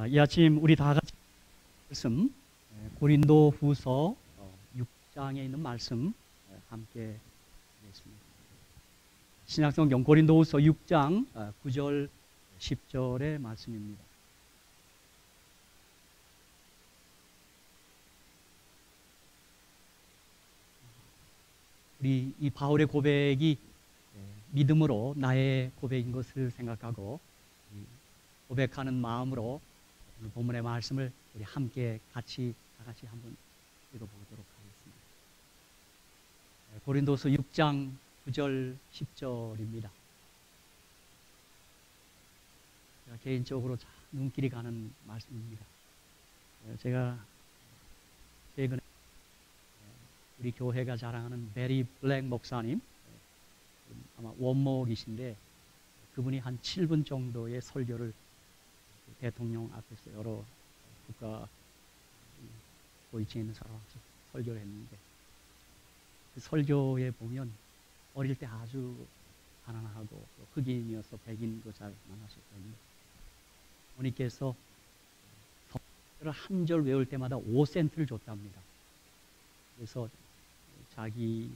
이 아침 우리 다 같이 말씀 고린도 후서 6장에 있는 말씀 함께 보겠습니다. 신약성경 고린도 후서 6장 9절 10절의 말씀입니다. 우리 이 바울의 고백이 믿음으로 나의 고백인 것을 생각하고 고백하는 마음으로 오늘 본문의 말씀을 우리 함께 다 같이 한번 읽어보도록 하겠습니다. 고린도서 6장 9절 10절입니다. 제가 개인적으로 눈길이 가는 말씀입니다. 제가 최근에 우리 교회가 자랑하는 베리 블랙 목사님, 아마 원목이신데 그분이 한 7분 정도의 설교를 대통령 앞에서 여러 국가 고위층에 있는 사람 앞에서 설교를 했는데 그 설교에 보면 어릴 때 아주 가난하고 흑인이어서 백인도 잘 만나셨거든요. 어머니께서 성경을 한 절 외울 때마다 5센트를 줬답니다. 그래서 자기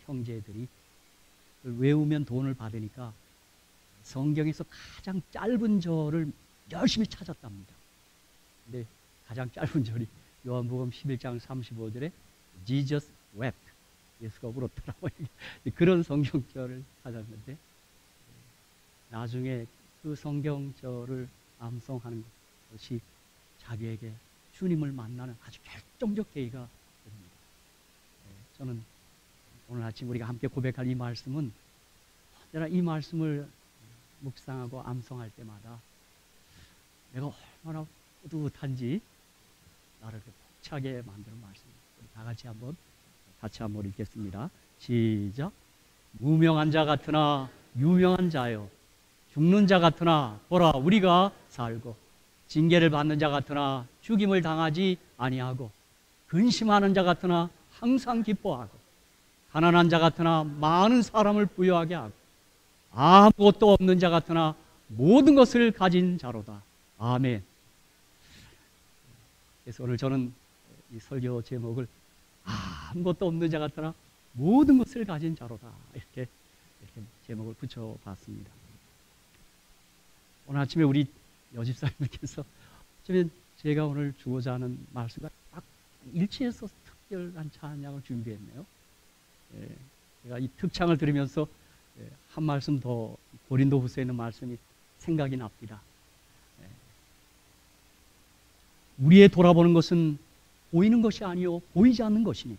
형제들이 그걸 외우면 돈을 받으니까 성경에서 가장 짧은 절을 열심히 찾았답니다. 근데 가장 짧은 절이 요한복음 11장 35절에 Jesus wept. 예수가 울었더라고요. 그런 성경절을 찾았는데 나중에 그 성경절을 암송하는 것이 자기에게 주님을 만나는 아주 결정적 계기가 됩니다. 저는 오늘 아침 우리가 함께 고백할 이 말씀은 언제나 이 말씀을 묵상하고 암송할 때마다 내가 얼마나 뿌듯한지 나를 벅차게 만드는 말씀입니다. 우리 다 같이 한번 읽겠습니다. 시작. 무명한 자 같으나 유명한 자요, 죽는 자 같으나 보라 우리가 살고, 징계를 받는 자 같으나 죽임을 당하지 아니하고, 근심하는 자 같으나 항상 기뻐하고, 가난한 자 같으나 많은 사람을 부유하게 하고, 아무것도 없는 자 같으나 모든 것을 가진 자로다. 아멘. 그래서 오늘 저는 이 설교 제목을 아무것도 없는 자 같으나 모든 것을 가진 자로다, 이렇게 제목을 붙여봤습니다. 오늘 아침에 우리 여집사님께서 어쩌면 제가 오늘 주고자 하는 말씀과 딱 일치해서 특별한 찬양을 준비했네요. 제가 이 특창을 들으면서 한 말씀 더 고린도 후서에 있는 말씀이 생각이 납니다. 우리의 돌아보는 것은 보이는 것이 아니요 보이지 않는 것이니,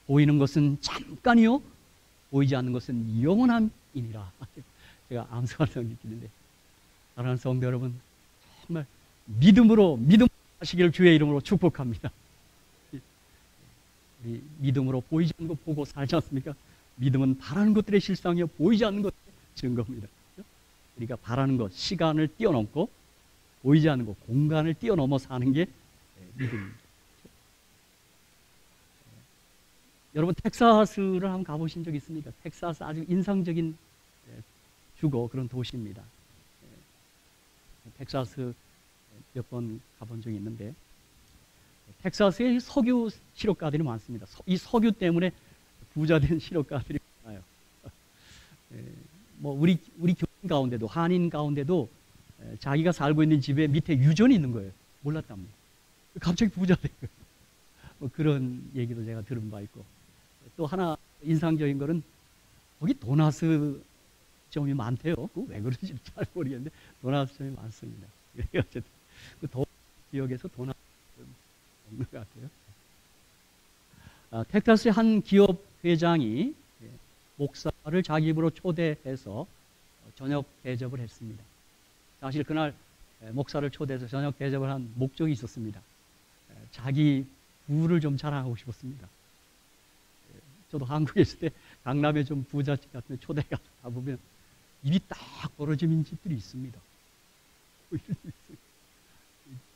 보이는 것은 잠깐이요 보이지 않는 것은 영원함이니라. 제가 암송하면서 느끼는데, 사랑하는 성도 여러분, 정말 믿음으로 하시기를 주의 이름으로 축복합니다. 우리 믿음으로 보이지 않는 것 보고 살지 않습니까? 믿음은 바라는 것들의 실상이요 보이지 않는 것들의 증거입니다. 우리가 바라는 것, 시간을 뛰어넘고 보이지 않는 것, 공간을 뛰어넘어 사는 게 믿음입니다. 여러분 텍사스를 한번 가보신 적 있습니까? 텍사스 아주 인상적인 주거, 그런 도시입니다. 텍사스 몇 번 가본 적이 있는데 tek사스에 석유 실업가들이 많습니다. 이 석유 때문에 부자된 실업가들이 많아요. 뭐 우리 교인 가운데도, 한인 가운데도 자기가 살고 있는 집에 밑에 유전이 있는 거예요. 몰랐답니다. 갑자기 부자 된 거예요. 뭐 그런 얘기도 제가 들은 바 있고, 또 하나 인상적인 거는 거기 도나스점이 많대요. 왜 그런지 잘 모르겠는데 도나스점이 많습니다. 어쨌든 그 지역에서 도나스 없는 것 같아요. 텍사스의 한 기업 회장이 목사를 자기 집으로 초대해서 저녁 대접을 했습니다. 사실 그날 목사를 초대해서 저녁 대접을 한 목적이 있었습니다. 자기 부를 좀 자랑하고 싶었습니다. 저도 한국에 있을 때 강남에 좀 부잣집 같은 데 초대 가보면 입이 딱 벌어지는 집들이 있습니다.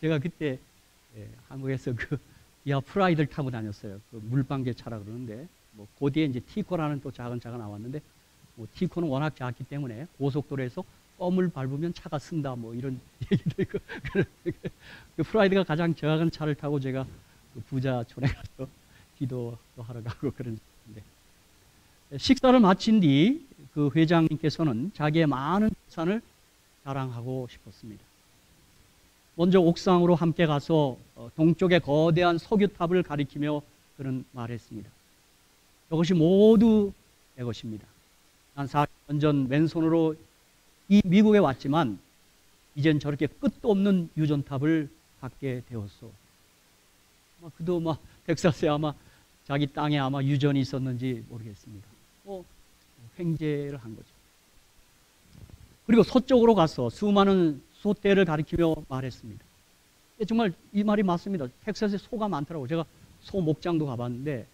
제가 그때 한국에서 그 기아 프라이드를 타고 다녔어요. 그 물방개 차라 그러는데, 뭐 그 뒤에 이제 티코라는 또 작은 차가 나왔는데, 뭐 티코는 워낙 작기 때문에 고속도로에서 껌을 밟으면 차가 쓴다 뭐 이런 얘기도 있고 그 프라이드가 가장 저하는 차를 타고 제가 그 부자촌에 가서 기도도 하러 가고 그런 데 식사를 마친 뒤 그 회장님께서는 자기의 많은 재산을 자랑하고 싶었습니다. 먼저 옥상으로 함께 가서 동쪽의 거대한 석유탑을 가리키며 그는 말했습니다. 저것이 모두 내 것입니다. 난 40년 전 맨손으로 이 미국에 왔지만 이젠 저렇게 끝도 없는 유전탑을 갖게 되었소. 그도 텍사스에 아마 자기 땅에 아마 유전이 있었는지 모르겠습니다. 횡재를 한 거죠. 그리고 서쪽으로 가서 수많은 소떼를 가리키며 말했습니다. 정말 이 말이 맞습니다. 텍사스에 소가 많더라고요. 제가 소 목장도 가봤는데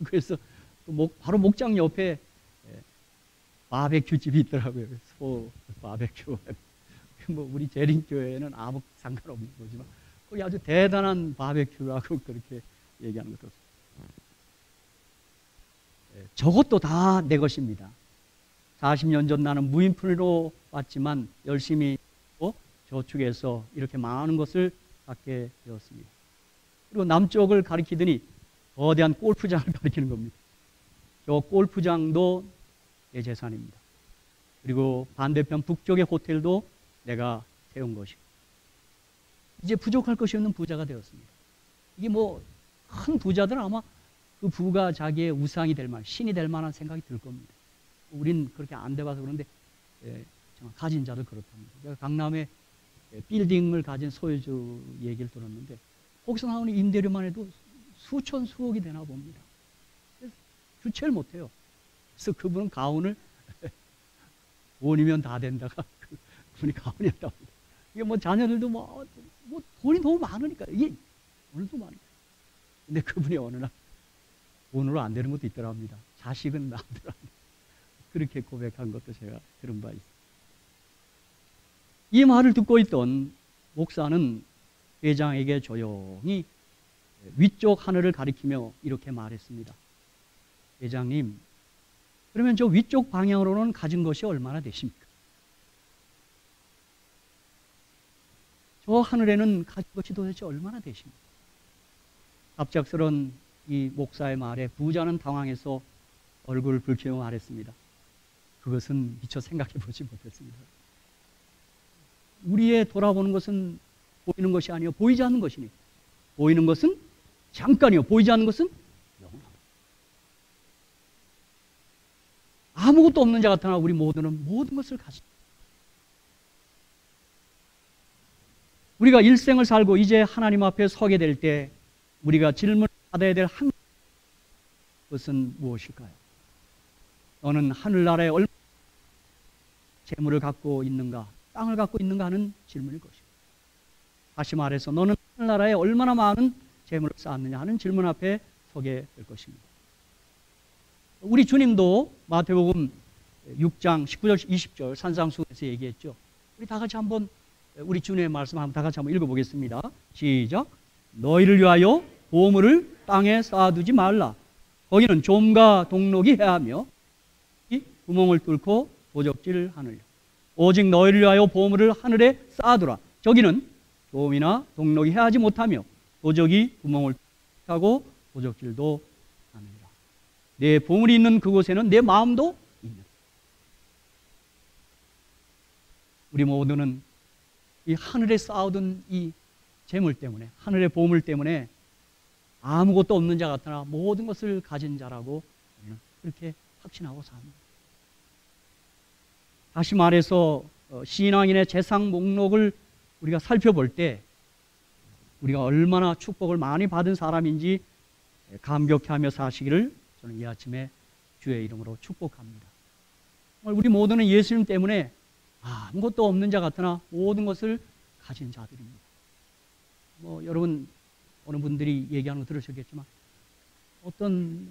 그래서 바로 목장 옆에 바베큐 집이 있더라고요. 소 바베큐. 우리 재림교회는 아무 상관없는 거지만 거기 아주 대단한 바베큐라고 그렇게 얘기하는 것도 저것도 다 내 것입니다. 40년 전 나는 무인푼으로 왔지만 열심히 저축해서 이렇게 많은 것을 갖게 되었습니다. 그리고 남쪽을 가리키더니 거대한 골프장을 가리키는 겁니다. 저 골프장도 내 재산입니다. 그리고 반대편 북쪽의 호텔도 내가 세운 것이고 이제 부족할 것이 없는 부자가 되었습니다. 이게 큰 부자들은 아마 그 부가 자기의 우상이 될 만한 신이 될 만한 생각이 들 겁니다. 우린 그렇게 안 돼봐서 그런데 정말 가진 자들 그렇답니다. 제가 강남에 빌딩을 가진 소유주 얘기를 들었는데 거기서 나오는 임대료만 해도 수천 수억이 되나 봅니다. 그래서 주체를 못해요. 그래서 그분은 가훈을 돈이면 다 된다가 그분이 가훈이었다고 합니다. 이게 자녀들도 돈이 너무 많으니까 이게 돈도 많으니까. 근데 그분이 어느 날 돈으로 안 되는 것도 있더라 합니다. 자식은 남더라. 그렇게 고백한 것도 제가 들은 바 있습니다. 이 말을 듣고 있던 목사는 회장에게 조용히 위쪽 하늘을 가리키며 이렇게 말했습니다. 회장님, 그러면 저 위쪽 방향으로는 가진 것이 얼마나 되십니까? 저 하늘에는 가진 것이 도대체 얼마나 되십니까? 갑작스런 이 목사의 말에 부자는 당황해서 얼굴을 붉히며 말했습니다. 그것은 미처 생각해 보지 못했습니다. 우리의 돌아보는 것은 보이는 것이 아니요 보이지 않는 것이니 보이는 것은 잠깐이요 보이지 않는 것은 영원합니다. 아무것도 없는 자 같으나 우리 모두는 모든 것을 가지고 우리가 일생을 살고 이제 하나님 앞에 서게 될 때 우리가 질문을 받아야 될 한 것은 무엇일까요? 너는 하늘나라에 얼마나 재물을 갖고 있는가, 땅을 갖고 있는가 하는 질문일 것입니다. 다시 말해서 너는 하늘나라에 얼마나 많은 재물을 쌓았느냐 하는 질문 앞에 서게 될 것입니다. 우리 주님도 마태복음 6장 19절 20절 산상수에서 얘기했죠. 우리 다 같이 한번 우리 주님의 말씀 한번 다 같이 한번 읽어보겠습니다. 시작. 너희를 위하여 보물을 땅에 쌓아두지 말라. 거기는 좀과 동록이 해하며 이 구멍을 뚫고 도적질 하느니라. 오직 너희를 위하여 보물을 하늘에 쌓아두라. 저기는 좀이나 동록이 해하지 못하며 도적이 구멍을 하고 도적질도 하느니라. 내 보물이 있는 그곳에는 내 마음도 있는. 우리 모두는 이 하늘에 쌓아둔 이 재물 때문에, 하늘의 보물 때문에 아무것도 없는 자 같으나 모든 것을 가진 자라고 우리는 그렇게 확신하고 삽니다. 다시 말해서 신앙인의 재산 목록을 우리가 살펴볼 때 우리가 얼마나 축복을 많이 받은 사람인지 감격해하며 사시기를 저는 이 아침에 주의 이름으로 축복합니다. 우리 모두는 예수님 때문에 아무것도 없는 자 같으나 모든 것을 가진 자들입니다. 여러분 어느 분들이 얘기하는 거 들으셨겠지만 어떤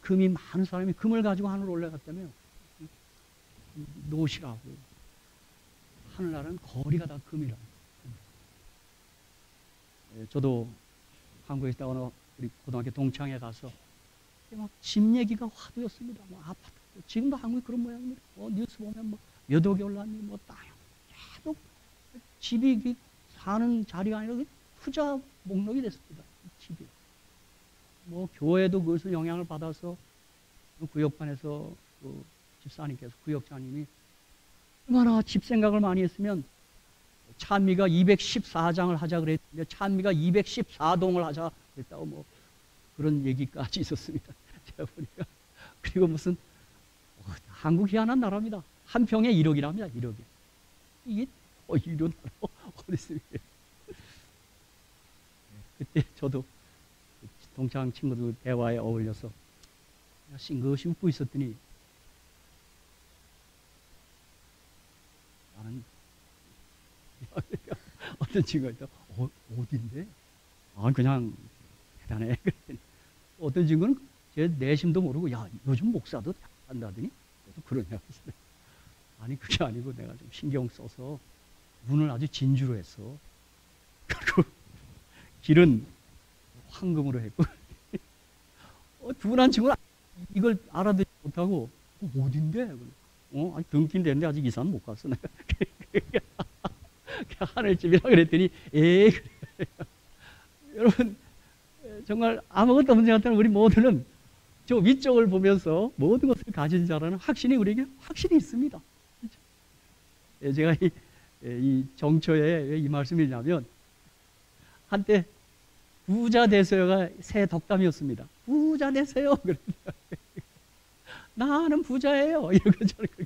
금이 많은 사람이 금을 가지고 하늘로 올라갔다면 노시라고 하늘나라는 거리가 다 금이라고. 저도 한국에 있다가 우리 고등학교 동창회 가서 집 얘기가 화두였습니다. 아파트 지금도 한국이 그런 모양입니다. 뉴스 보면 몇 억이 올랐니? 뭐 땅. 계속 집이 사는 자리가 아니라 투자 목록이 됐습니다. 집이. 뭐 교회도 그것을 영향을 받아서 구역반에서 그 집사님께서 구역장님이 얼마나 집 생각을 많이 했으면 찬미가 214장을 하자 그랬는데 찬미가 214동을 하자 그랬다고 뭐 그런 얘기까지 있었습니다. 제가 보니까. 그리고 무슨 한국 희한한 나라입니다. 한 평에 1억이랍니다. 1억이. 이게 이런 나라 어디 있습니까? 그때 저도 동창 친구들 대화에 어울려서 싱긋이 웃고 있었더니 나는 어떤 친구가 있다. 어딘데? 아 그냥 대단해. 그랬더니 어떤 친구는 제 내심도 모르고 야 요즘 목사도 한다더니 저도 그러냐고. 아니 그게 아니고 내가 좀 신경 써서 문을 아주 진주로 했어. 그리고 길은 황금으로 했고 둔한 친구는 이걸 알아듣지 못하고 어딘데? 아니 등긴 됐는데 아직 이사는 못 갔어. 내가 하늘집이라 그랬더니 그래. 여러분 정말 아무것도 없는 것 같은 우리 모두는 저 위쪽을 보면서 모든 것을 가진 자라는 확신이 우리에게 확신이 있습니다. 그렇죠? 제가 이 정초에 왜 이 말씀이냐면 한때 부자 되세요가 새 덕담이었습니다. 부자 되세요. 나는 부자예요. 이러고 저렇게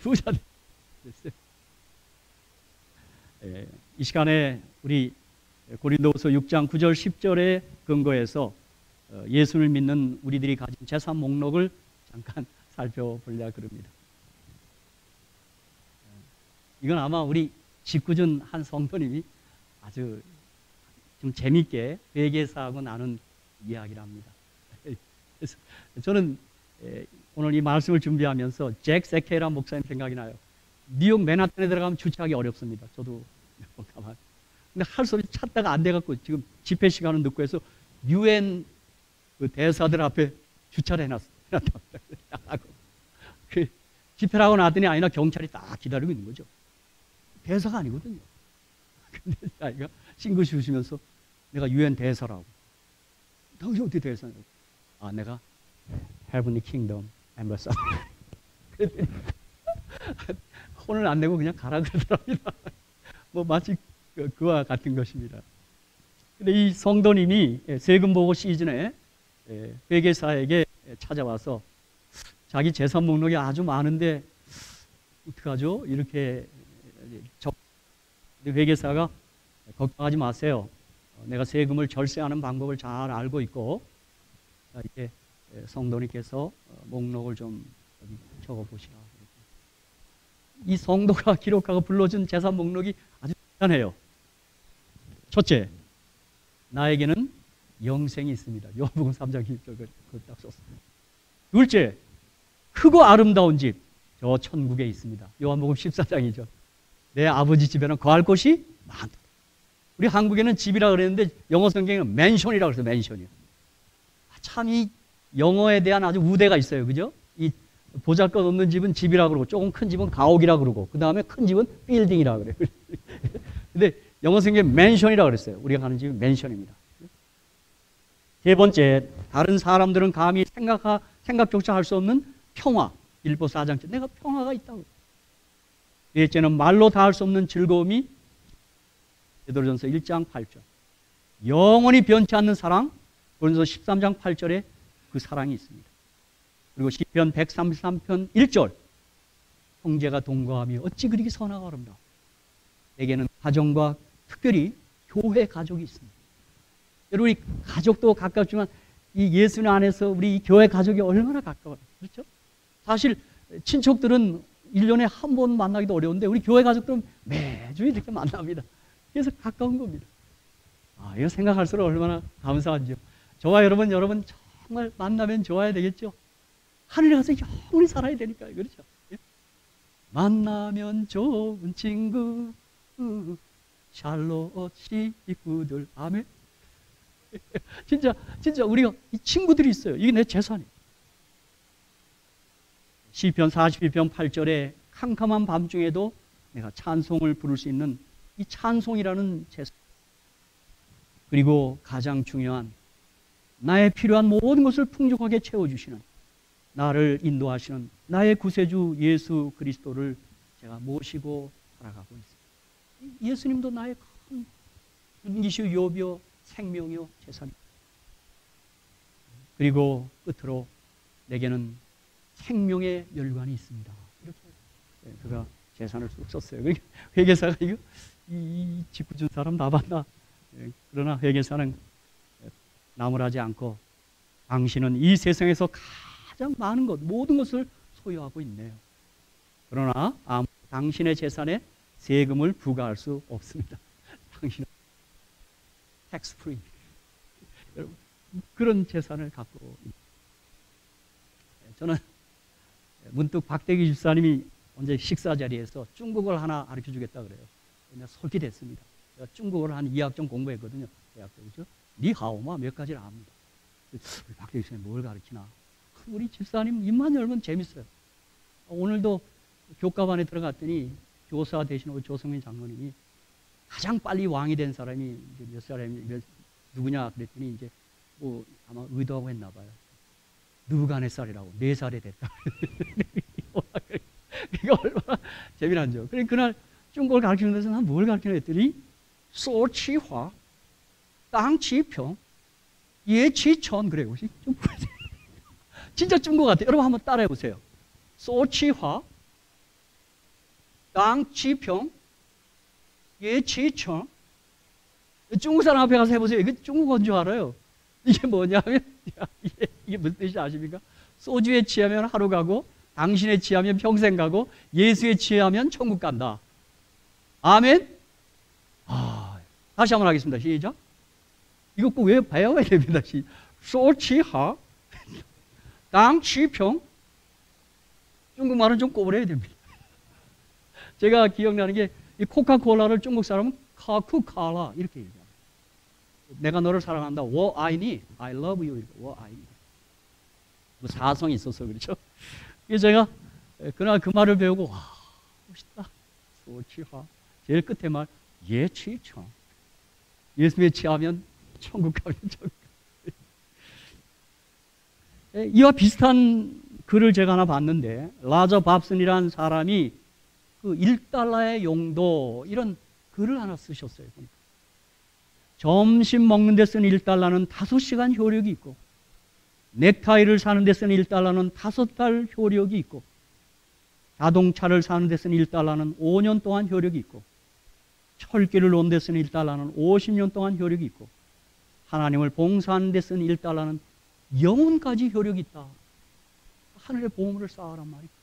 부자 됐어요. 이 시간에 우리 고린도후서 6장 9절 10절에 근거해서 예수를 믿는 우리들이 가진 재산 목록을 잠깐 살펴보려고 그럽니다. 이건 아마 우리 직구준 한 성도님이 아주 좀 재미있게 회개사하고 나눈 이야기랍니다. 그래서 저는 오늘 이 말씀을 준비하면서 잭 세케라는 목사님 생각이 나요. 뉴욕 맨하탄에 들어가면 주차하기 어렵습니다. 저도 몇 번 가봐. 근데 할 수 없이 찾다가 안 돼갖고 지금 집회 시간은 늦고 해서 유엔 그 대사들 앞에 주차를 해놨어요. 그 집회를 하고 나왔더니 아니나 경찰이 딱 기다리고 있는 거죠. 대사가 아니거든요. 근데 자기가 싱긋이 웃으면서 내가 유엔 대사라고. 당신 어떻게 대사냐고. 아 내가 Heavenly Kingdom Ambassador. 그랬더니 혼을 안 내고 그냥 가라 그러더랍니다. 뭐 마치 그와 같은 것입니다. 근데 이 성도님이 세금 보고 시즌에 회계사에게 찾아와서 자기 재산 목록이 아주 많은데 어떡하죠? 이렇게 회계사가 걱정하지 마세요. 내가 세금을 절세하는 방법을 잘 알고 있고 이렇게 성도님께서 목록을 좀 적어보시라. 이 성도가 기록하고 불러준 재산 목록이 아주 간단해요. 첫째, 나에게는 영생이 있습니다. 요한복음 3장 1절 그걸 딱 썼습니다. 둘째, 크고 아름다운 집, 저 천국에 있습니다. 요한복음 14장이죠. 내 아버지 집에는 거할 곳이 많다. 우리 한국에는 집이라 그랬는데 영어 성경에는 맨션이라고 그랬어요. 맨션이요. 참 이 영어에 대한 아주 우대가 있어요. 그죠? 이 보잘것없는 집은 집이라고 그러고 조금 큰 집은 가옥이라고 그러고 그 다음에 큰 집은 빌딩이라고 그래요. 근데 영어 성경에 맨션이라고 그랬어요. 우리가 가는 집은 맨션입니다. 세 번째, 다른 사람들은 감히 생각조차 할 수 없는 평화. 빌보 4장째 내가 평화가 있다고. 넷째는 말로 다 할 수 없는 즐거움이 베드로전서 1장 8절. 영원히 변치 않는 사랑. 고린도서 13장 8절에 그 사랑이 있습니다. 그리고 시편 133편 1절. 형제가 동거하며 어찌 그리 선하고 아름다워. 내게는 가정과 특별히 교회 가족이 있습니다. 여러분, 우리 가족도 가깝지만 이 예수님 안에서 우리 교회 가족이 얼마나 가까워요. 그렇죠? 사실 친척들은 1년에 한 번 만나기도 어려운데 우리 교회 가족들은 매주 이렇게 만납니다. 그래서 가까운 겁니다. 이거 생각할수록 얼마나 감사한지요. 저와 여러분 정말 만나면 좋아야 되겠죠? 하늘에 가서 영원히 살아야 되니까요. 그렇죠? 만나면 좋은 친구 샬롯 식구들 아멘. 진짜 우리가 이 친구들이 있어요. 이게 내 재산이에요. 시편 42편 8절에 캄캄한 밤중에도 내가 찬송을 부를 수 있는 이 찬송이라는 제사, 그리고 가장 중요한 나의 필요한 모든 것을 풍족하게 채워주시는, 나를 인도하시는 나의 구세주 예수 그리스도를 제가 모시고 살아가고 있습니다. 예수님도 나의 큰 분기시요 요비요 생명이요 재산입니다. 그리고 끝으로 내게는 생명의 멸관이 있습니다. 이렇게 그가 재산을 쭉 썼어요. 그러니까 회계사가 이 직구 준 사람 나봤나? 그러나 회계사는 나무라지 않고 당신은 이 세상에서 가장 많은 것, 모든 것을 소유하고 있네요. 그러나 당신의 재산에 세금을 부과할 수 없습니다. 당신은 텍스 프리. 여러분, 그런 재산을 갖고 있습니다. 저는 문득 박대기 집사님이 언제 식사 자리에서 중국어를 하나 가르쳐 주겠다 그래요. 그냥 솔깃했습니다. 제가 중국어를 한 2학점 공부했거든요. 대학교. 그죠? 니하오마 몇 가지를 압니다. 우리 박대기 집사님 뭘 가르치나? 우리 집사님 입만 열면 재밌어요. 오늘도 교과반에 들어갔더니 교사 되신 우리 조성민 장로님이 가장 빨리 왕이 된 사람이 몇 사람이 누구냐 그랬더니 이제 뭐 아마 의도하고 했나 봐요. 느부갓네살이라고 4살이 됐다. 이거 얼마나 재미난죠. 그래 그날 중국어를 가르치는 데서 난 뭘 가르치나 했더니 소치화, 땅치평, 예치천 그래요. 진짜 중국어 같아요. 여러분 한번 따라해 보세요. 소치화, 땅치평, 예치천. 중국 사람 앞에 가서 해보세요. 이게 중국어인 줄 알아요. 이게 뭐냐면 이게 무슨 뜻인지 아십니까? 소주에 취하면 하루 가고 당신에 취하면 평생 가고 예수에 취하면 천국 간다. 아멘? 다시 한번 하겠습니다. 시작. 이거 꼭 왜 배워야 됩니다. 소치하, 땅치평. 중국말은 좀 꼬부려야 됩니다. 제가 기억나는 게 이 코카콜라를 중국 사람은 카쿠칼라 이렇게 얘기해요. 내가 너를 사랑한다. 워아이니, I love you. 워아이니. 뭐 사성이 있어서 그렇죠. 그래서 제가 그날 그 말을 배우고 와 멋있다. 소치화. 제일 끝에 말 예치청. 예수에 취하면 천국 가면 천국. 이와 비슷한 글을 제가 하나 봤는데 라저 밥슨이라는 사람이 그 1달러의 용도 이런 글을 하나 쓰셨어요. 보니까. 점심 먹는 데 쓰는 1달러는 5시간 효력이 있고 넥타이를 사는 데 쓰는 1달러는 5달 효력이 있고 자동차를 사는 데 쓰는 1달러는 5년 동안 효력이 있고 철길을 놓는 데 쓰는 1달러는 50년 동안 효력이 있고 하나님을 봉사하는 데 쓰는 1달러는 영혼까지 효력이 있다. 하늘의 보물을 쌓아란 말이구나.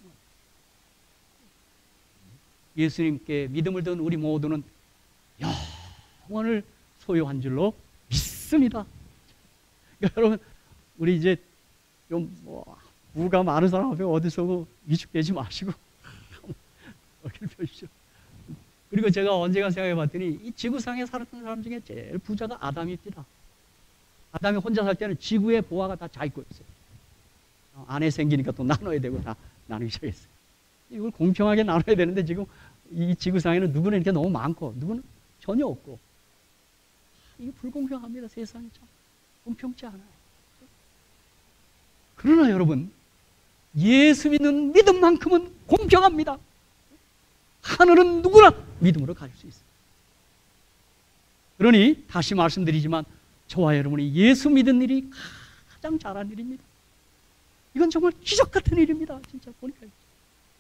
예수님께 믿음을 둔 우리 모두는 영혼을 소유한 줄로 믿습니다. 그러니까 여러분, 우리 이제 좀 부가 많은 사람 앞에 어디서 위축되지 마시고 어깨를 펴십시오. 그리고 제가 언젠가 생각해 봤더니 이 지구상에 살았던 사람 중에 제일 부자가 아담입니다. 아담이 혼자 살 때는 지구의 보화가 다 자기 거였어요. 아내 생기니까 또 나눠야 되고 다 나누기 시작했어요. 이걸 공평하게 나눠야 되는데 지금 이 지구상에는 누구는 이렇게 너무 많고 누구는 전혀 없고 이게 불공평합니다. 세상이 참 공평치 않아요. 그러나 여러분 예수 믿는 믿음만큼은 공평합니다. 하늘은 누구나 믿음으로 가질 수 있어요. 그러니 다시 말씀드리지만 저와 여러분이 예수 믿은 일이 가장 잘한 일입니다. 이건 정말 기적 같은 일입니다. 진짜 보니까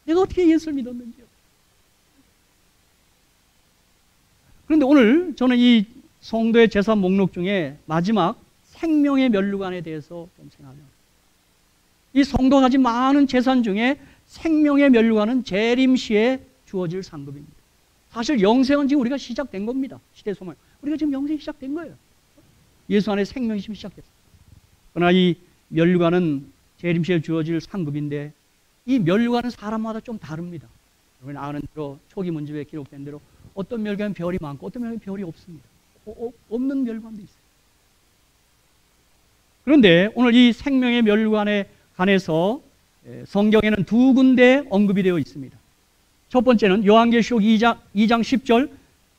내가 어떻게 예수를 믿었는지요. 그런데 오늘 저는 이 성도의 재산 목록 중에 마지막 생명의 멸류관에 대해서 좀 생각합니다. 이 성도가 가진 많은 재산 중에 생명의 멸류관은 재림시에 주어질 상급입니다. 사실 영생은 지금 우리가 시작된 겁니다. 시대 소망. 우리가 지금 영생이 시작된 거예요. 예수 안에 생명이 지금 시작됐어요. 그러나 이 멸류관은 재림시에 주어질 상급인데 이 멸류관은 사람마다 좀 다릅니다. 여러분 아는 대로 초기 문집에 기록된 대로 어떤 멸관은 별이 많고 어떤 멸관은 별이 없습니다. 없는 멸관도 있어요. 그런데 오늘 이 생명의 멸관에 관해서 성경에는 두 군데 언급이 되어 있습니다. 첫 번째는 요한계시록 2장 10절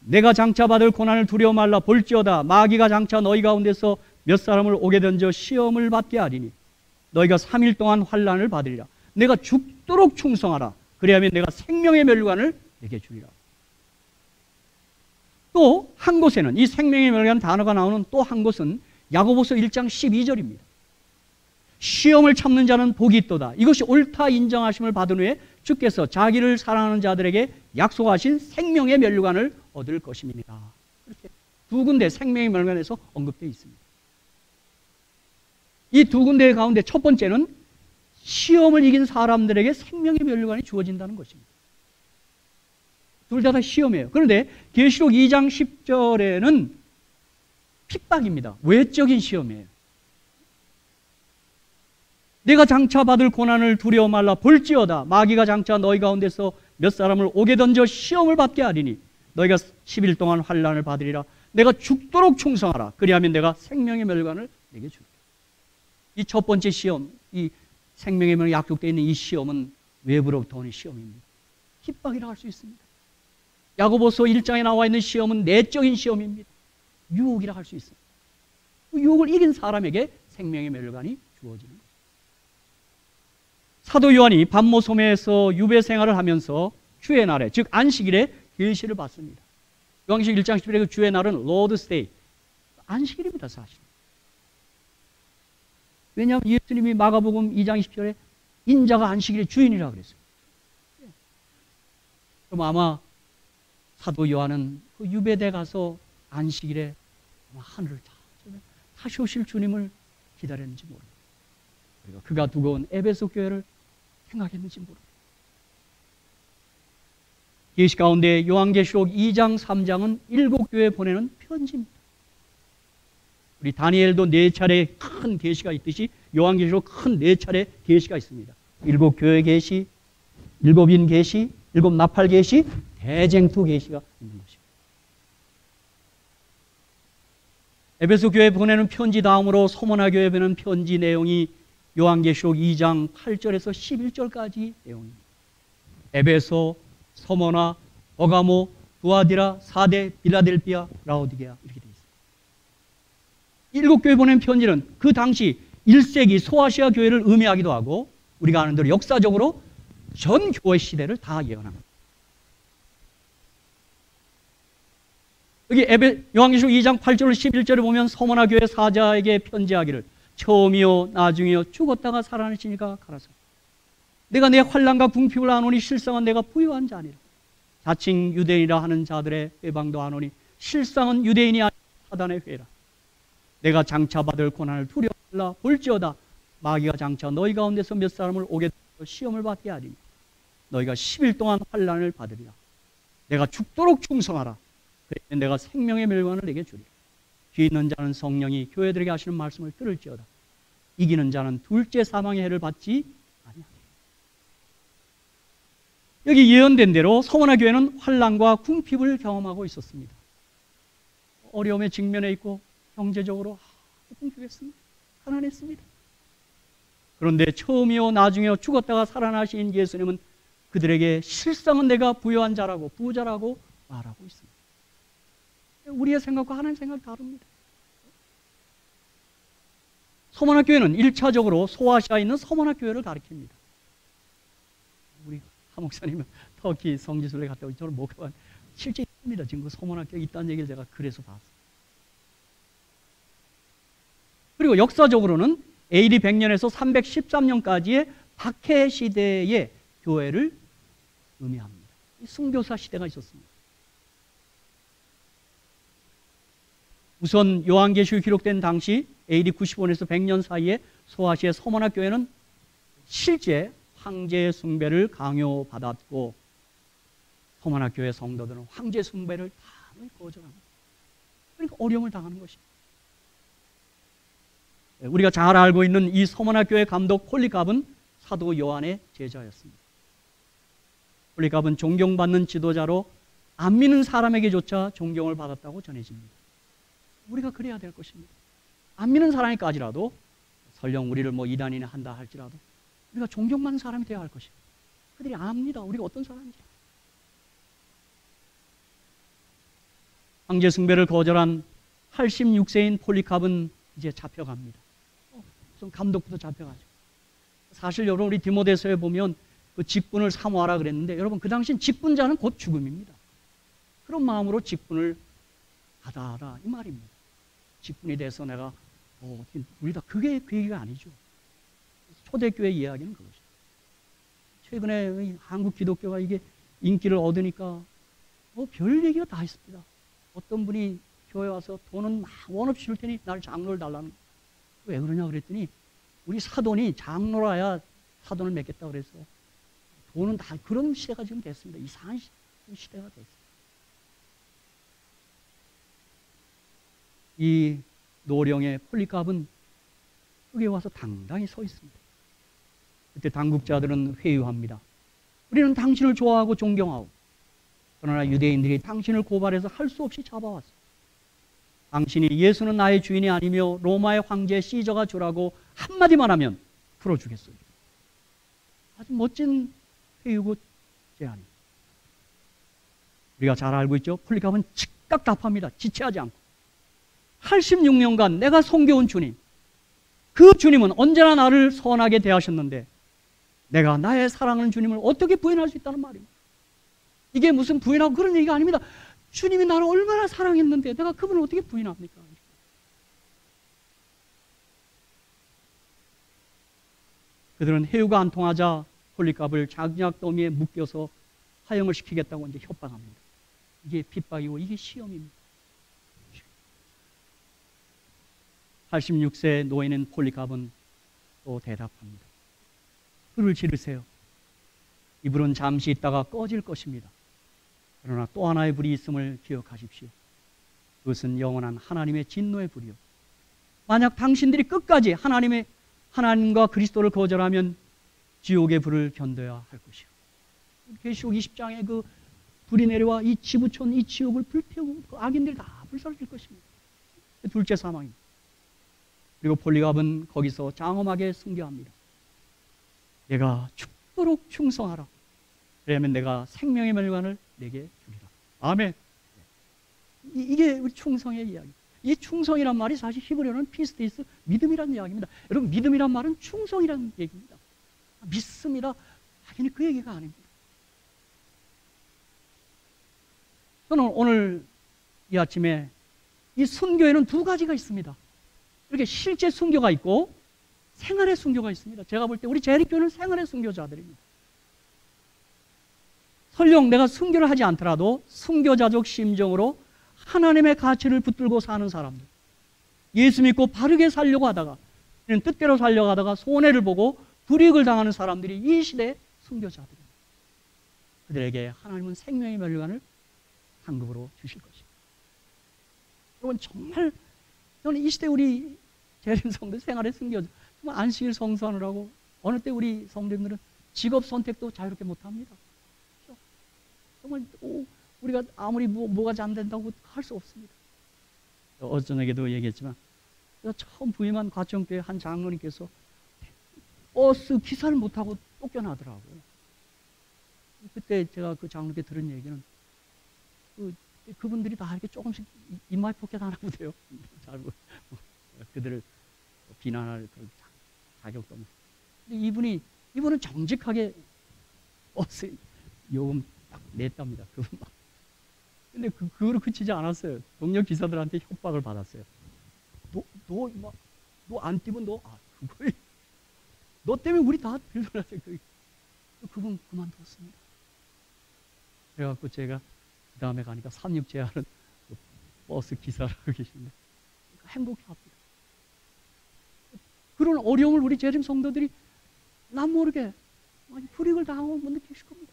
내가 장차 받을 고난을 두려워 말라 볼지어다 마귀가 장차 너희 가운데서 몇 사람을 오게 던져 시험을 받게 하리니 너희가 3일 동안 환난을 받으리라. 내가 죽도록 충성하라. 그리하면 내가 생명의 멸관을 내게 주리라. 또 한 곳에는 이 생명의 멸관 단어가 나오는 또 한 곳은 야고보서 1장 12절입니다. 시험을 참는 자는 복이 있도다. 이것이 옳다 인정하심을 받은 후에 주께서 자기를 사랑하는 자들에게 약속하신 생명의 멸관을 얻을 것입니다. 이렇게 두 군데 생명의 멸관에서 언급되어 있습니다. 이 두 군데 가운데 첫 번째는 시험을 이긴 사람들에게 생명의 멸관이 주어진다는 것입니다. 둘 다 시험이에요. 그런데 계시록 2장 10절에는 핍박입니다. 외적인 시험이에요. 내가 장차 받을 고난을 두려워 말라 볼지어다 마귀가 장차 너희 가운데서 몇 사람을 오게 던져 시험을 받게 하리니 너희가 10일 동안 환난을 받으리라. 내가 죽도록 충성하라. 그리하면 내가 생명의 멸관을 내게 주리라. 이 첫 번째 시험, 이 생명의 멸관이 약속되어 있는 이 시험은 외부로부터 오는 시험입니다. 핍박이라 할 수 있습니다. 야고보서 1장에 나와 있는 시험은 내적인 시험입니다. 유혹이라 할 수 있습니다. 그 유혹을 이긴 사람에게 생명의 멸관이 주어지는 것입니다. 사도 요한이 반모섬에서 유배 생활을 하면서 주의 날에 즉 안식일에 계시를 받습니다. 요한계시록 1장 10절에 그 주의 날은 로드스데이 안식일입니다. 사실. 왜냐하면 예수님이 마가복음 2장 20절에 인자가 안식일의 주인이라고 그랬어요. 그럼 아마 사도 요한은 그 유배대 가서 안식일에 아마 하늘을 다시 오실 주님을 기다렸는지 모릅니다. 그리고 그가 두고 온 에베소 교회를 생각했는지 모릅니다. 계시 가운데 요한계시록 2장 3장은 7교회에 보내는 편지입니다. 우리 다니엘도 4차례 큰 계시가 있듯이 요한계시록 큰 4차례 계시가 있습니다. 7교회 계시, 7인 계시, 7나팔 계시, 대쟁투 계시가 있는 것입니다. 에베소 교회에 보내는 편지 다음으로 소모나 교회에 보내는 편지 내용이 요한계시록 2장 8절에서 11절까지 내용입니다. 에베소, 서머나, 버가모, 두아디라, 사데, 빌라델비아, 라오디게아 이렇게 되어 있습니다. 7교회 보낸 편지는 그 당시 1세기 소아시아 교회를 의미하기도 하고 우리가 아는 대로 역사적으로 전 교회 시대를 다 예언합니다. 여기 요한계시록 2장 8절 11절을 보면 서머나 교회 사자에게 편지하기를 처음이요 나중이요 죽었다가 살아나시니까 가라사 내가 내 환난과 궁핍을 아노니 실상은 내가 부유한 자니라. 자칭 유대인이라 하는 자들의 회방도 아노니 실상은 유대인이 아닌 사단의 회라. 내가 장차 받을 고난을 두려워 말라 볼지어다 마귀가 장차 너희 가운데서 몇 사람을 오게 되어 시험을 받게 하리니 너희가 10일 동안 환난을 받으리라. 내가 죽도록 충성하라. 그러면 내가 생명의 멸관을 내게 주리라. 귀 있는 자는 성령이 교회들에게 하시는 말씀을 들을지어다. 이기는 자는 둘째 사망의 해를 받지 아니하리라. 여기 예언된 대로 서머나 교회는 환난과 궁핍을 경험하고 있었습니다. 어려움에 직면해 있고 경제적으로 궁핍했습니다. 가난했습니다. 그런데 처음이요 나중이요 죽었다가 살아나신 예수님은 그들에게 실상은 내가 부유한 자라고 부자라고 말하고 있습니다. 우리의 생각과 하나님 생각이 다릅니다. 서머나 교회는 1차적으로 소아시아에 있는 서머나 교회를 가리킵니다. 우리 하 목사님은 터키 성지순례 갔다 오기 저는 못 가봤 실제 있습니다. 지금 그 서머나 교회 있다는 얘기를 제가 그래서 봤어요. 그리고 역사적으로는 AD 100년에서 313년까지의 박해 시대의 교회를 의미합니다. 순교사 시대가 있었습니다. 우선 요한계시록이 기록된 당시 AD 95년에서 100년 사이에 소아시아의 서머나 교회는 실제 황제 숭배를 강요받았고 서머나 교회 성도들은 황제 숭배를 다 거절합니다. 그러니까 어려움을 당하는 것입니다. 우리가 잘 알고 있는 이 서머나 교회 감독 폴리갑은 사도 요한의 제자였습니다. 폴리갑은 존경받는 지도자로 안 믿는 사람에게조차 존경을 받았다고 전해집니다. 우리가 그래야 될 것입니다. 안 믿는 사람이까지라도 설령 우리를 뭐 이단이나 한다 할지라도 우리가 존경받는 사람이 되어야 할 것입니다. 그들이 압니다. 우리가 어떤 사람인지. 황제 숭배를 거절한 86세인 폴리캅은 이제 잡혀갑니다. 무슨 감독부터 잡혀가지고. 사실 여러분 우리 디모데서에 보면 그 직분을 사모하라 그랬는데 여러분 그 당시 직분자는 곧 죽음입니다. 그런 마음으로 직분을 받아라 이 말입니다. 직분에 대해서 내가 우리 다 그게 그 얘기가 아니죠. 초대교회 이야기는 그것이죠. 최근에 한국 기독교가 이게 인기를 얻으니까 별 얘기가 다 있습니다. 어떤 분이 교회 와서 돈은 막 원 없이 줄 테니 나를 장로를 달라는 거예요. 왜 그러냐 그랬더니 우리 사돈이 장로라야 사돈을 맺겠다 그래서 돈은 다 그런 시대가 지금 됐습니다. 이상한 시대가 됐습니다. 이 노령의 폴리캅은 여기 와서 당당히 서 있습니다. 그때 당국자들은 회유합니다. 우리는 당신을 좋아하고 존경하고 그러나 유대인들이 당신을 고발해서 할 수 없이 잡아왔어. 당신이 예수는 나의 주인이 아니며 로마의 황제 시저가 주라고 한마디만 하면 풀어주겠어요. 아주 멋진 회유고 제안입니다. 우리가 잘 알고 있죠. 폴리캅은 즉각 답합니다. 지체하지 않고. 86년간 내가 섬겨온 주님, 그 주님은 언제나 나를 선하게 대하셨는데 내가 나의 사랑하는 주님을 어떻게 부인할 수 있다는 말입니다. 이게 무슨 부인하고 그런 얘기가 아닙니다. 주님이 나를 얼마나 사랑했는데 내가 그분을 어떻게 부인합니까? 그들은 해유가 안 통하자 폴리캅을 장작 더미에 묶여서 화형을 시키겠다고 이제 협박합니다. 이게 핍박이고 이게 시험입니다. 86세 노인인 폴리캅은 또 대답합니다. 불을 지르세요. 이 불은 잠시 있다가 꺼질 것입니다. 그러나 또 하나의 불이 있음을 기억하십시오. 그것은 영원한 하나님의 진노의 불이요. 만약 당신들이 끝까지 하나님과 그리스도를 거절하면 지옥의 불을 견뎌야 할 것이요. 계시록 20장에 그 불이 내려와 이 지구촌, 이 지옥을 불태우고 그 악인들이 다 불사르질 것입니다. 둘째 사망입니다. 그리고 폴리캅은 거기서 장엄하게 순교합니다. 내가 죽도록 충성하라. 그러면 내가 생명의 멸관을 내게 주리라. 아멘. 이게 우리 충성의 이야기. 이 충성이란 말이 사실 히브리어는 피스테이스, 믿음이라는 이야기입니다. 여러분 믿음이란 말은 충성이라는 얘기입니다. 믿습니다. 당연히 그 얘기가 아닙니다. 저는 오늘 이 아침에 이 순교에는 두 가지가 있습니다. 이렇게 실제 순교가 있고 생활의 순교가 있습니다. 제가 볼 때 우리 재림교회는 생활의 순교자들입니다. 설령 내가 순교를 하지 않더라도 순교자적 심정으로 하나님의 가치를 붙들고 사는 사람들, 예수 믿고 바르게 살려고 하다가 뜻대로 살려고 하다가 손해를 보고 불이익을 당하는 사람들이 이 시대의 순교자들입니다. 그들에게 하나님은 생명의 멸관을 상급으로 주실 것입니다. 여러분 정말 저는 이 시대 우리 재림 성도 생활의 순교자 정말 안식일 성수하느라고 어느 때 우리 성도님들은 직업 선택도 자유롭게 못합니다. 정말 우리가 아무리 뭐가 안 된다고 할 수 없습니다. 어저께도 얘기했지만 제가 처음 부임한 과천교회 한 장로님께서 버스 기사를 못하고 쫓겨나더라고요. 그때 제가 그 장로님께 들은 얘기는 그분들이 다 이렇게 조금씩 입마에 포켓 하나 보세요. 잘 그들을 비난할 그런 자격도 없는. 근데 이분은 정직하게 버스 요금 딱 냈답니다. 그분 막. 근데 그거로 그치지 않았어요. 동료 기사들한테 협박을 받았어요. 너 안 뛰면 너 때문에 우리 다 빌려놨어요. 그분 그만뒀습니다. 그래갖고 제가 그 다음에 가니까 삼육제하는 버스 기사라고 계신데 행복해합니다. 그런 어려움을 우리 재림 성도들이 남 모르게 많이 불이익을 당하고 못 느끼실 겁니다.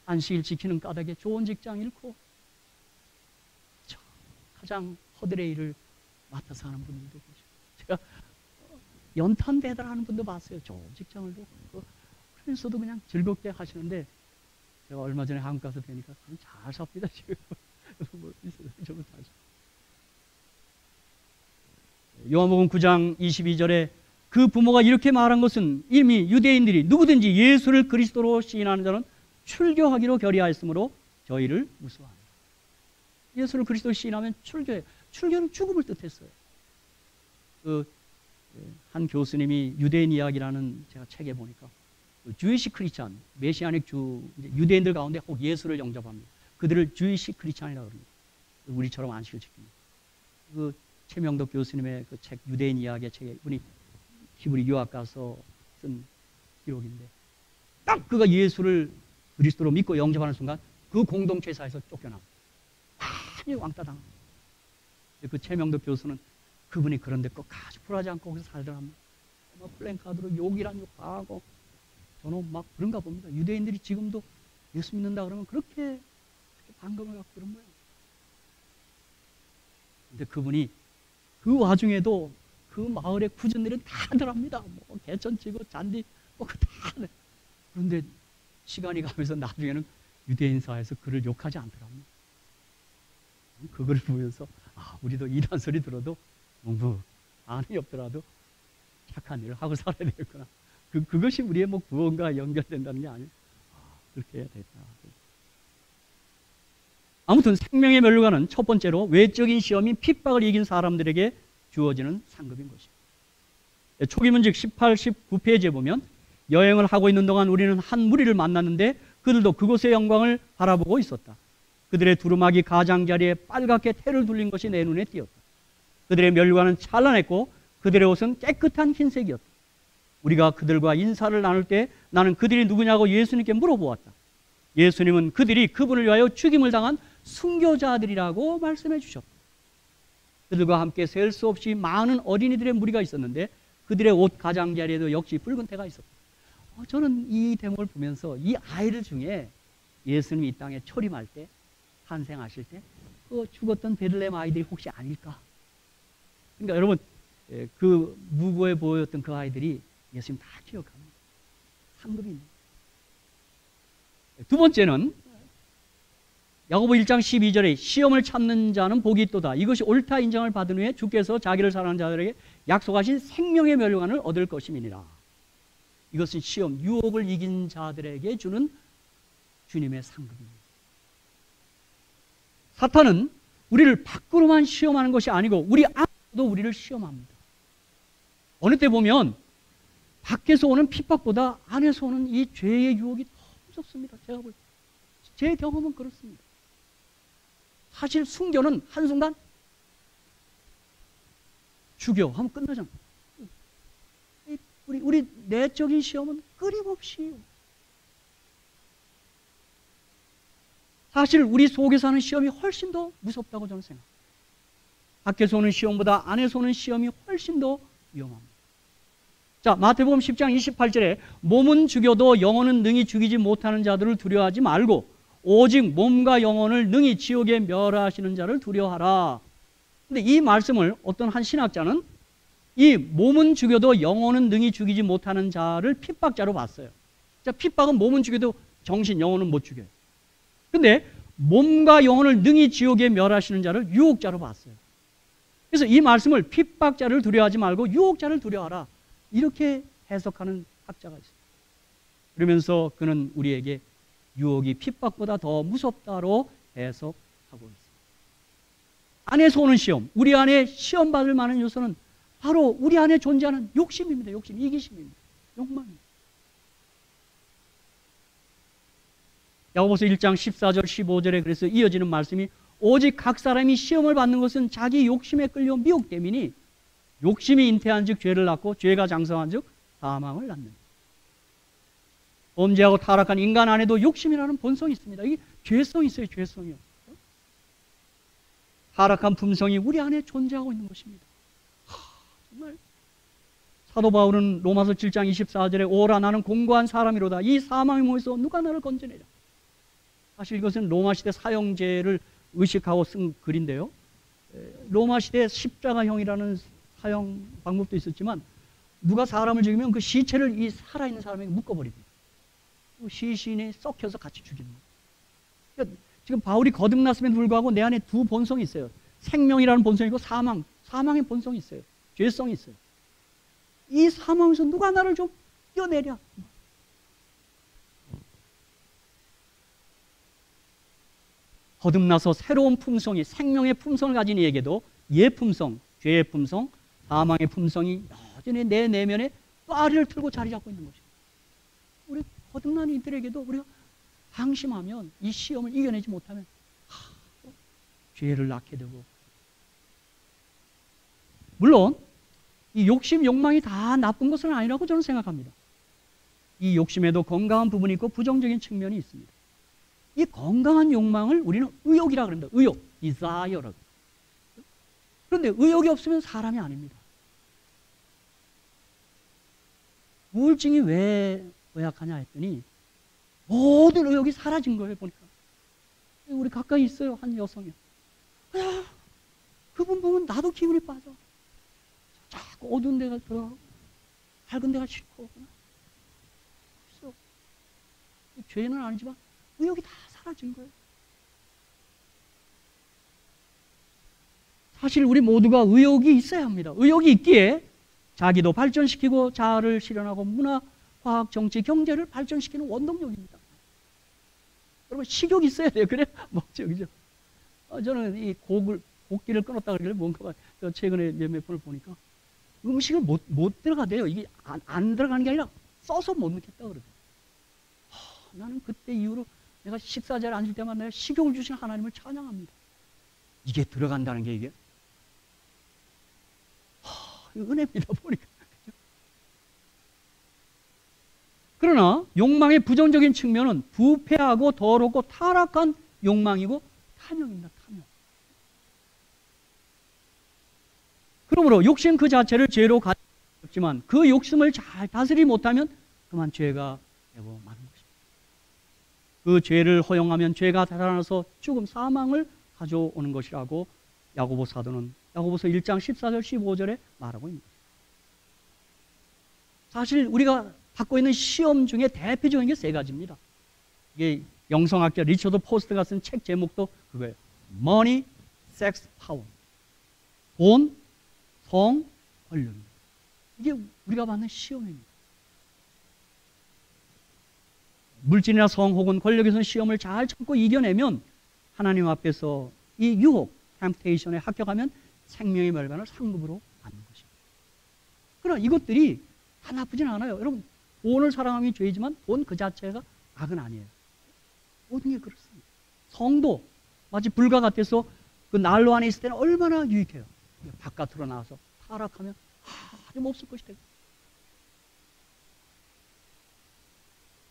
안식일 지키는 까닭에 좋은 직장 잃고 가장 허들의 일을 맡아서 하는 분들도 계시고 제가 연탄 배달하는 분도 봤어요. 좋은 직장을 두고 그러면서도 그냥 즐겁게 하시는데 제가 얼마 전에 한국 가서 뵈니까 잘 삽니다 지금. 요한복음 9장 22절에 그 부모가 이렇게 말한 것은 이미 유대인들이 누구든지 예수를 그리스도로 시인하는 자는 출교하기로 결의하였으므로 저희를 무수하니. 예수를 그리스도 시인하면 출교해요. 출교는 죽음을 뜻했어요. 한 교수님이 유대인 이야기라는 제가 책에 보니까 주이시 크리스찬, 메시아닉 유대인들 가운데 혹 예수를 영접합니다. 그들을 주이시 크리스찬이라고 합니다. 우리처럼 안식을 지킵니다. 최명덕 교수님의 그 책 유대인 이야기의 책에 이분이 히브리 유학 가서 쓴 기록인데 딱 그가 예수를 그리스도로 믿고 영접하는 순간 그 공동체사에서 쫓겨납니다. 완전히 왕따 당합니다. 그 최명덕 교수는 그분이 그런데 끝까지 굴하지 않고 거기서 살더랍니다. 막 플랜카드로 욕이란 욕하고 저는 막 그런가 봅니다. 유대인들이 지금도 예수 믿는다 그러면 그렇게 반감을 갖고 그런 거예요. 근데 그분이 그 와중에도 그 마을의 구전들은 다 하더랍니다. 뭐 개천치고 잔디 뭐 다 하네. 그런데 시간이 가면서 나중에는 유대인 사회에서 그를 욕하지 않더랍니다. 그걸 보면서 우리도 이단 소리 들어도 뭐 안이 없더라도 착한 일을 하고 살아야 되겠구나. 그것이 우리의 뭐 구원과 연결된다는 게 아니에요. 그렇게 해야 되겠다. 아무튼 생명의 멸류관은 첫 번째로 외적인 시험인 핍박을 이긴 사람들에게 주어지는 상급인 것입니다. 초기 문직 18, 19페이지에 보면 여행을 하고 있는 동안 우리는 한 무리를 만났는데 그들도 그곳의 영광을 바라보고 있었다. 그들의 두루마기 가장자리에 빨갛게 테를 둘린 것이 내 눈에 띄었다. 그들의 멸류관은 찬란했고 그들의 옷은 깨끗한 흰색이었다. 우리가 그들과 인사를 나눌 때 나는 그들이 누구냐고 예수님께 물어보았다. 예수님은 그들이 그분을 위하여 죽임을 당한 순교자들이라고 말씀해 주셨다. 그들과 함께 셀 수 없이 많은 어린이들의 무리가 있었는데 그들의 옷 가장자리에도 역시 붉은 테가 있었다. 저는 이 대목을 보면서 이 아이들 중에 예수님이 이 땅에 초림할 때 탄생하실 때 그 죽었던 베들레헴 아이들이 혹시 아닐까? 그러니까 여러분 그 무고해 보였던 그 아이들이 예수님 다 기억합니다. 상급입니다. 두 번째는 야고보 1장 12절에 시험을 참는 자는 복이 있도다. 이것이 옳다 인정을 받은 후에 주께서 자기를 사랑하는 자들에게 약속하신 생명의 멸류관을 얻을 것임이니라. 이것은 시험, 유혹을 이긴 자들에게 주는 주님의 상급입니다. 사탄은 우리를 밖으로만 시험하는 것이 아니고 우리 안에도 우리를 시험합니다. 어느 때 보면 밖에서 오는 핍박보다 안에서 오는 이 죄의 유혹이 더 무섭습니다. 제가 볼 때. 제 경험은 그렇습니다. 사실 순교는 한순간 죽여 하면 끝나잖아요. 우리 내적인 시험은 끊임없이 사실 우리 속에서 하는 시험이 훨씬 더 무섭다고 저는 생각합니다. 밖에서 오는 시험보다 안에서 오는 시험이 훨씬 더 위험합니다. 자, 마태복음 10장 28절에 몸은 죽여도 영혼은 능히 죽이지 못하는 자들을 두려워하지 말고 오직 몸과 영혼을 능히 지옥에 멸하시는 자를 두려워하라. 근데 이 말씀을 어떤 한 신학자는 이 몸은 죽여도 영혼은 능히 죽이지 못하는 자를 핍박자로 봤어요. 자, 핍박은 몸은 죽여도 정신, 영혼은 못 죽여요. 근데 몸과 영혼을 능히 지옥에 멸하시는 자를 유혹자로 봤어요. 그래서 이 말씀을 핍박자를 두려워하지 말고 유혹자를 두려워하라. 이렇게 해석하는 학자가 있어요. 그러면서 그는 우리에게 유혹이 핍박보다 더 무섭다로 해석하고 있습니다. 안에서 오는 시험, 우리 안에 시험받을 만한 요소는 바로 우리 안에 존재하는 욕심입니다. 욕심, 이기심입니다. 욕망입니다. 야고보서 1장 14절 15절에 그래서 이어지는 말씀이 오직 각 사람이 시험을 받는 것은 자기 욕심에 끌려 미혹됨이니 욕심이 잉태한 즉 죄를 낳고 죄가 장성한 즉 사망을 낳는다. 범죄하고 타락한 인간 안에도 욕심이라는 본성이 있습니다. 이게 죄성이 있어요. 죄성이요. 타락한 품성이 우리 안에 존재하고 있는 것입니다. 정말 사도 바울은 로마서 7장 24절에 오라 나는 공고한 사람이로다. 이 사망의 몸에서 누가 나를 건져내랴. 사실 이것은 로마 시대 사형제를 의식하고 쓴 글인데요. 로마 시대 십자가형이라는 사형 방법도 있었지만 누가 사람을 죽이면 그 시체를 이 살아있는 사람에게 묶어버립니다. 시신이 썩혀서 같이 죽이는 거예요. 그러니까 지금 바울이 거듭났음에도 불구하고 내 안에 두 본성이 있어요. 생명이라는 본성이고 사망의 본성이 있어요. 죄성이 있어요. 이 사망에서 누가 나를 좀 떼어내랴. 거듭나서 새로운 품성이, 생명의 품성을 가진 이에게도 예품성, 죄의 품성, 사망의 품성이 여전히 내 내면에 빠리를 틀고 자리 잡고 있는 것입니다. 우리 거듭난 이들에게도 우리가 방심하면, 이 시험을 이겨내지 못하면 죄를 낳게 되고, 물론 이 욕심, 욕망이 다 나쁜 것은 아니라고 저는 생각합니다. 이 욕심에도 건강한 부분이 있고 부정적인 측면이 있습니다. 이 건강한 욕망을 우리는 의욕이라고 그럽니다. 의욕, desire라고. 그런데 의욕이 없으면 사람이 아닙니다. 우울증이 왜 고약하냐 했더니 모든 의욕이 사라진 거예요. 보니까 우리 가까이 있어요, 한 여성이. 그분 보면 나도 기분이 빠져. 자꾸 어두운 데가 들어가고 밝은 데가 싫고. 없어. 죄는 아니지만 의욕이 다 사라진 거예요. 사실 우리 모두가 의욕이 있어야 합니다. 의욕이 있기에 자기도 발전시키고 자아를 실현하고 문화, 과학, 정치, 경제를 발전시키는 원동력입니다. 여러분, 식욕이 있어야 돼요. 그래? 먹죠, 그죠? 저는 이 곡기를 끊었다 그러길래 뭔가 최근에 몇몇 번을 보니까 음식을 못 들어가대요. 이게 안 들어가는 게 아니라 써서 못 넣겠다 그러더라고요. 나는 그때 이후로 내가 식사자리에 앉을 때마다 내가 식욕을 주신 하나님을 찬양합니다. 이게 들어간다는 게 이게 은혜입니다. 보니까. 그러나 욕망의 부정적인 측면은 부패하고 더럽고 타락한 욕망이고 탐욕입니다. 탐욕. 그러므로 욕심 그 자체를 죄로 가졌지만 그 욕심을 잘 다스리지 못하면 그만 죄가 되고 마는 것입니다. 그 죄를 허용하면 죄가 달아나서 죽음, 사망을 가져오는 것이라고 야고보 사도는 야고보서 1장 14절 15절에 말하고 있습니다. 사실 우리가 받고 있는 시험 중에 대표적인 게 세 가지입니다. 이게 영성학자 리처드 포스트가 쓴 책 제목도 그거예요. Money, Sex, Power. 돈, 성, 권력입니다. 이게 우리가 받는 시험입니다. 물질이나 성 혹은 권력에서는 시험을 잘 참고 이겨내면 하나님 앞에서 이 유혹, 템프테이션에 합격하면 생명의 멸관을 상급으로 받는 것입니다. 그러나 이것들이 다 나쁘진 않아요. 여러분, 돈을 사랑하는 게 죄이지만 돈 그 자체가 악은 아니에요. 모든 게 그렇습니다. 성도 마치 불과 같아서 그 난로 안에 있을 때는 얼마나 유익해요. 바깥으로 나와서 타락하면 아주 몹쓸 것이 되고.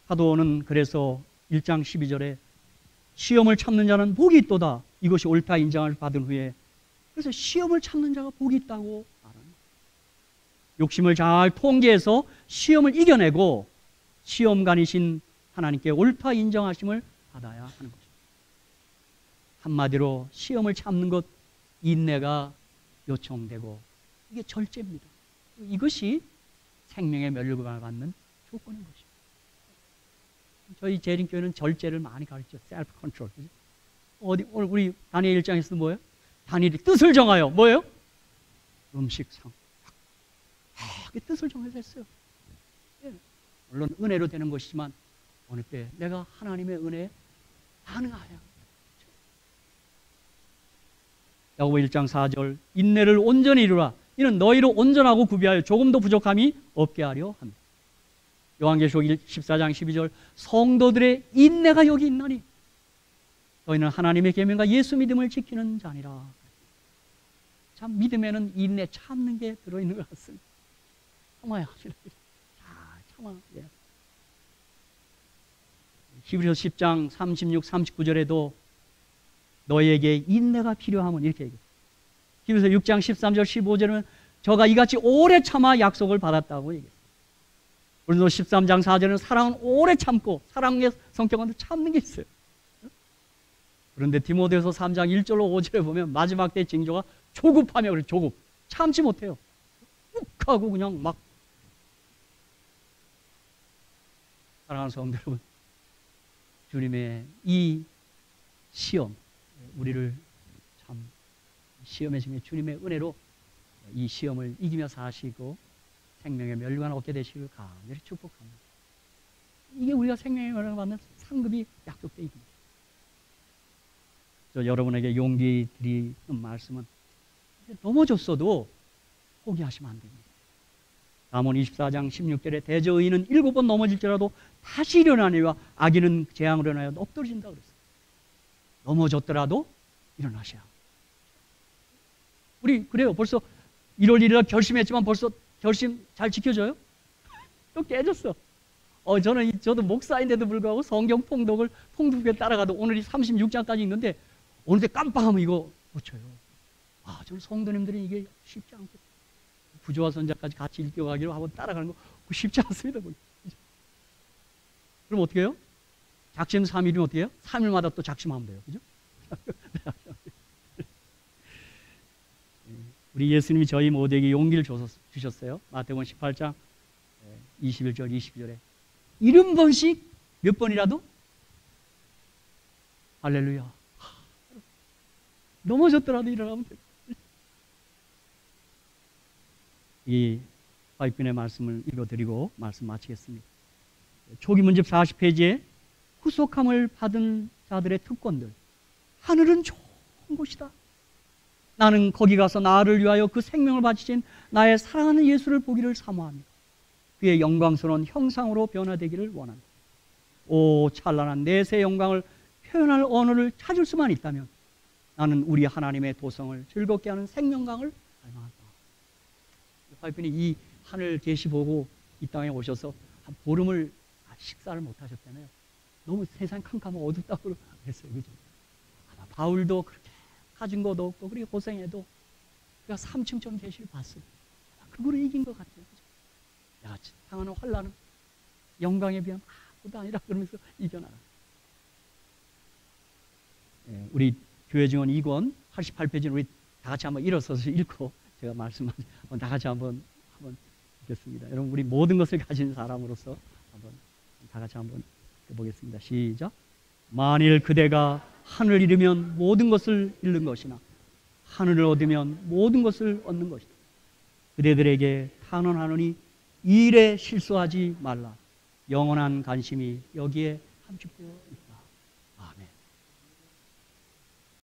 사도는 그래서 1장 12절에 시험을 참는 자는 복이 있도다. 이것이 옳다 인정을 받은 후에, 그래서 시험을 참는 자가 복이 있다고 말합니다. 욕심을 잘 통제해서 시험을 이겨내고 시험관이신 하나님께 옳다 인정하심을 받아야 하는 것입니다. 한마디로 시험을 참는 것, 인내가 요청되고 이게 절제입니다. 이것이 생명의 멸류관을 받는 조건인 것입니다. 저희 재림교회는 절제를 많이 가르쳐. 셀프 컨트롤. 오늘 우리 다니엘 1장에서 뭐예요? 다니엘이 뜻을 정하여 뭐예요? 음식상. 그 뜻을 정해서 했어요. 예. 물론 은혜로 되는 것이지만 어느 때 내가 하나님의 은혜에 반응하여. 야고보 1장 4절 인내를 온전히 이루라. 이는 너희로 온전하고 구비하여 조금도 부족함이 없게 하려 합니다. 요한계시록 14장 12절 성도들의 인내가 여기 있나니 너희는 하나님의 계명과 예수 믿음을 지키는 자니라. 참 믿음에는 인내, 참는 게 들어있는 것 같습니다. 참아야 합니다. 참아. 예. 히브리서 10장 36, 39절에도 너희에게 인내가 필요하면 이렇게 얘기해요. 히브리서 6장 13절 15절은 저가 이같이 오래 참아 약속을 받았다고 얘기해요. 고린도 13장 4절은 사랑은 오래 참고, 사랑의 성격은 참는 게 있어요. 그런데 디모데후서 3장 1절로 5절에 보면 마지막 때 징조가 조급하며 그래요. 조급. 참지 못해요. 욱 하고 그냥 막. 사랑하는 성도 여러분, 주님의 이 시험, 우리를 참 시험의 중에 주님의 은혜로 이 시험을 이기며 사시고 생명의 멸관을 얻게 되시길 간절히 축복합니다. 이게 우리가 생명의 멸관을 받는 상급이 약속되어 있습니다. 저 여러분에게 용기 드리는 말씀은 넘어졌어도 포기하시면 안 됩니다. 잠언 24장 16절에 대저의인은 7번 넘어질지라도 다시 일어나니와 악인은 재앙으로 인하여 엎드러진다 그랬어요. 넘어졌더라도 일어나셔야 합니다. 우리 그래요. 벌써 1월 1일 날 결심했지만 벌써 결심 잘 지켜져요? 또 깨졌어. 저도 목사인데도 불구하고 성경 통독에 따라가도 오늘이 36장까지 있는데 어느새 깜빡하면 이거 놓쳐요. 저는 성도님들이 이게 쉽지 않고 부조화 선자까지 같이 읽혀가기로 한번 따라가는 거 쉽지 않습니다. 그럼 어떻게 해요? 작심 3일이면 어떻게 해요? 3일마다 또 작심하면 돼요. 그죠? 우리 예수님이 저희 모두에게 용기를 주셨어요. 마태복음 18장 21절 22절에 70번씩 몇 번이라도 할렐루야 넘어졌더라도 일어나면 돼요. 이 화이트빈의 말씀을 읽어드리고 말씀 마치겠습니다. 초기 문집 40페이지에 후속함을 받은 자들의 특권들. 하늘은 좋은 곳이다. 나는 거기 가서 나를 위하여 그 생명을 바치신 나의 사랑하는 예수를 보기를 사모합니다. 그의 영광스러운 형상으로 변화되기를 원합니다. 오 찬란한 내세 영광을 표현할 언어를 찾을 수만 있다면 나는 우리 하나님의 도성을 즐겁게 하는 생명강을 닮아간다. 화이트빈이 이 하늘 계시 보고 이 땅에 오셔서 한 보름을 식사를 못 하셨잖아요. 너무 세상 캄캄하고 어둡다고 그랬어요. 그죠? 아마 바울도 그렇게 가진 것도 없고 그렇게 고생해도 그가 3층 계시를 봤어요. 그거로 이긴 것 같아요. 그죠? 야, 당하는 환난은 영광에 비하면 아무것도 아니라 그러면서 이겨나가. 우리 교회 증언 2권 88페이지는 우리 다 같이 한번 일어서서 읽고 제가 말씀 다 같이 한번 읽겠습니다. 여러분 우리 모든 것을 가진 사람으로서 한번 다 같이 한번 해보겠습니다. 시작. 만일 그대가 하늘을 잃으면 모든 것을 잃는 것이나 하늘을 얻으면 모든 것을 얻는 것이다. 그대들에게 탄원하노니 이 일에 실수하지 말라. 영원한 관심이 여기에 함축되어 있다.